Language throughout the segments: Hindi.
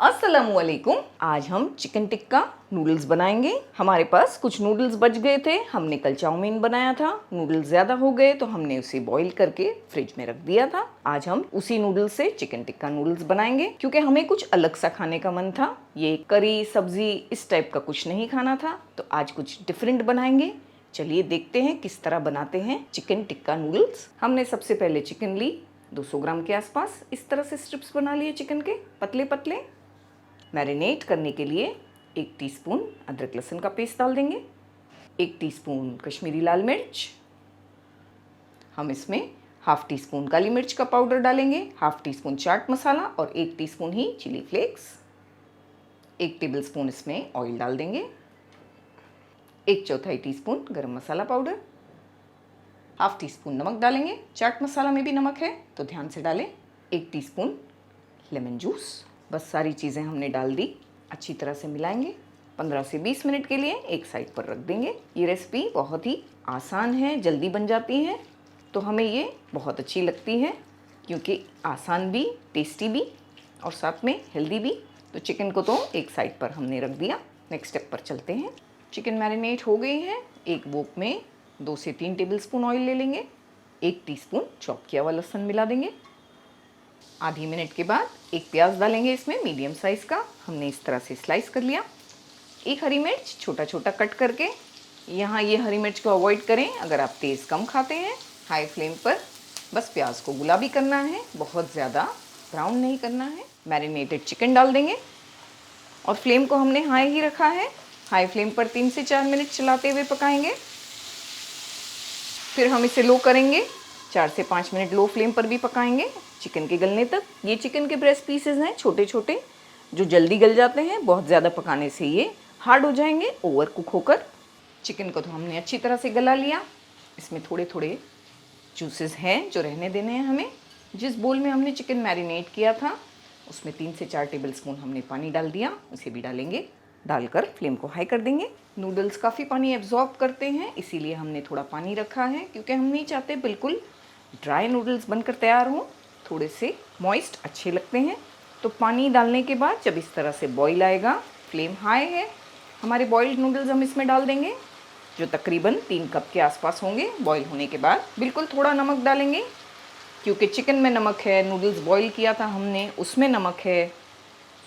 अस्सलामुअलैकुम। आज हम चिकन टिक्का नूडल्स बनाएंगे। हमारे पास कुछ नूडल्स बच गए थे, हमने कल चाउमीन बनाया था। नूडल्स ज़्यादा हो गए तो हमने उसे बॉईल करके फ्रिज में रख दिया था। आज हम उसी नूडल्स से चिकन टिक्का नूडल्स बनाएंगे क्योंकि हमें कुछ अलग सा खाने का मन था। ये करी सब्जी इस टाइप का कुछ नहीं खाना था, तो आज कुछ डिफरेंट बनाएंगे। चलिए देखते हैं किस तरह बनाते हैं चिकन टिक्का नूडल्स। हमने सबसे पहले चिकन ली 200 ग्राम के आसपास। इस तरह से स्ट्रिप्स बना लिए चिकन के, पतले पतले। मैरिनेट करने के लिए 1 टीस्पून अदरक लहसुन का पेस्ट डाल देंगे, 1 टीस्पून कश्मीरी लाल मिर्च। हम इसमें हाफ टी स्पून काली मिर्च का पाउडर डालेंगे, half tea spoon chaat masala और 1 टीस्पून ही चिली फ्लेक्स। 1 टेबलस्पून इसमें ऑयल डाल देंगे, 1/4 टीस्पून गरम मसाला पाउडर, हाफ टी स्पून नमक डालेंगे। चाट मसाला में भी नमक है तो ध्यान से डालें। 1 टीस्पून लेमन जूस। बस सारी चीज़ें हमने डाल दी, अच्छी तरह से मिलाएंगे। 15 से 20 मिनट के लिए एक साइड पर रख देंगे। ये रेसिपी बहुत ही आसान है, जल्दी बन जाती है, तो हमें ये बहुत अच्छी लगती है क्योंकि आसान भी, टेस्टी भी और साथ में हेल्दी भी। तो चिकन को तो एक साइड पर हमने रख दिया। नेक्स्ट स्टेप पर चलते हैं। चिकन मैरिनेट हो गई है। एक वोक में 2 से 3 टेबलस्पून ऑयल ले लेंगे, 1 टीस्पून चॉप किया हुआ लहसुन मिला देंगे। आधी मिनट के बाद एक प्याज डालेंगे इसमें, मीडियम साइज़ का, हमने इस तरह से स्लाइस कर लिया। 1 हरी मिर्च छोटा छोटा कट करके। यहाँ ये हरी मिर्च को अवॉइड करें अगर आप तेज़ कम खाते हैं। हाई फ्लेम पर बस प्याज को गुलाबी करना है, बहुत ज़्यादा ब्राउन नहीं करना है। मैरिनेटेड चिकन डाल देंगे और फ्लेम को हमने हाई ही रखा है। हाई फ्लेम पर 3 से 4 मिनट चलाते हुए पकाएंगे। फिर हम इसे लो करेंगे, 4 से 5 मिनट लो फ्लेम पर भी पकाएंगे चिकन के गलने तक। ये चिकन के ब्रेस्ट पीसेस हैं छोटे छोटे, जो जल्दी गल जाते हैं। बहुत ज़्यादा पकाने से ये हार्ड हो जाएंगे, ओवर कुक होकर। चिकन को तो हमने अच्छी तरह से गला लिया। इसमें थोड़े थोड़े जूसेस हैं जो रहने देने हैं हमें। जिस बोल में हमने चिकन मैरिनेट किया था उसमें 3 से 4 टेबलस्पून हमने पानी डाल दिया, उसे भी डालेंगे। डालकर फ्लेम को हाई कर देंगे। नूडल्स काफ़ी पानी एब्जॉर्ब करते हैं, इसीलिए हमने थोड़ा पानी रखा है क्योंकि हम नहीं चाहते बिल्कुल ड्राई नूडल्स बनकर तैयार हों। थोड़े से मॉइस्ट अच्छे लगते हैं। तो पानी डालने के बाद जब इस तरह से बॉईल आएगा, फ्लेम हाई है, हमारे बॉइल्ड नूडल्स हम इसमें डाल देंगे जो तकरीबन 3 कप के आसपास होंगे। बॉईल होने के बाद बिल्कुल थोड़ा नमक डालेंगे क्योंकि चिकन में नमक है, नूडल्स बॉईल किया था हमने उसमें नमक है।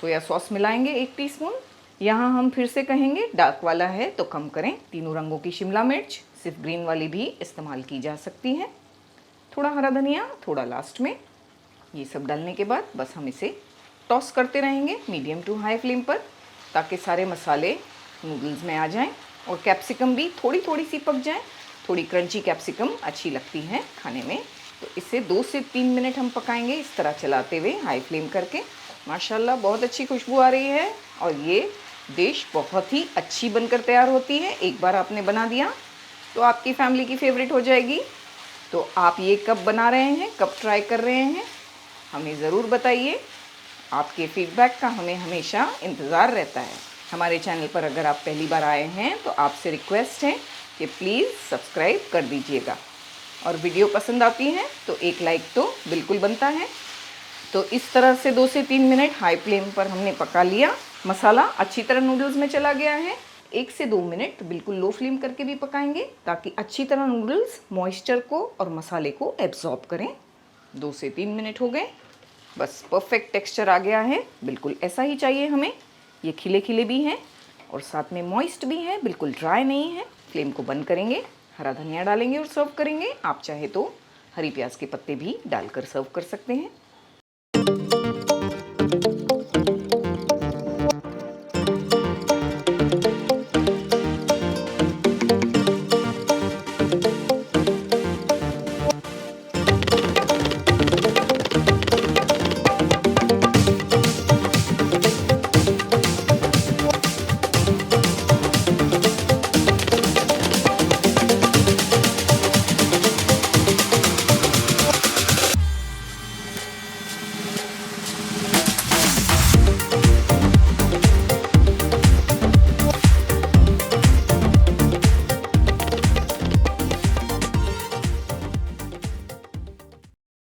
सोया सॉस मिलाएंगे 1 टीस्पून। यहाँ हम फिर से कहेंगे डार्क वाला है तो कम करें। तीनों रंगों की शिमला मिर्च, सिर्फ ग्रीन वाली भी इस्तेमाल की जा सकती है। थोड़ा हरा धनिया, थोड़ा लास्ट में। ये सब डालने के बाद बस हम इसे टॉस करते रहेंगे मीडियम टू हाई फ्लेम पर ताकि सारे मसाले नूडल्स में आ जाएं और कैप्सिकम भी थोड़ी थोड़ी सी पक जाए। थोड़ी क्रंची कैप्सिकम अच्छी लगती है खाने में। तो इसे 2 से 3 मिनट हम पकाएंगे इस तरह चलाते हुए हाई फ्लेम करके। माशाल्लाह बहुत अच्छी खुशबू आ रही है और ये डिश बहुत ही अच्छी बनकर तैयार होती है। एक बार आपने बना दिया तो आपकी फैमिली की फेवरेट हो जाएगी। तो आप ये कब बना रहे हैं, कब ट्राई कर रहे हैं, हमें ज़रूर बताइए। आपके फीडबैक का हमें हमेशा इंतज़ार रहता है। हमारे चैनल पर अगर आप पहली बार आए हैं तो आपसे रिक्वेस्ट है कि प्लीज़ सब्सक्राइब कर दीजिएगा और वीडियो पसंद आती है तो एक लाइक तो बिल्कुल बनता है। तो इस तरह से 2 से 3 मिनट हाई फ्लेम पर हमने पका लिया। मसाला अच्छी तरह नूडल्स में चला गया है। 1 से 2 मिनट बिल्कुल लो फ्लेम करके भी पकाएंगे ताकि अच्छी तरह नूडल्स मॉइस्चर को और मसाले को एब्जॉर्ब करें। 2 से 3 मिनट हो गए, बस परफेक्ट टेक्सचर आ गया है। बिल्कुल ऐसा ही चाहिए हमें। ये खिले खिले भी हैं और साथ में मॉइस्ट भी है, बिल्कुल ड्राई नहीं है। फ्लेम को बंद करेंगे, हरा धनिया डालेंगे और सर्व करेंगे। आप चाहे तो हरी प्याज के पत्ते भी डालकर सर्व कर सकते हैं।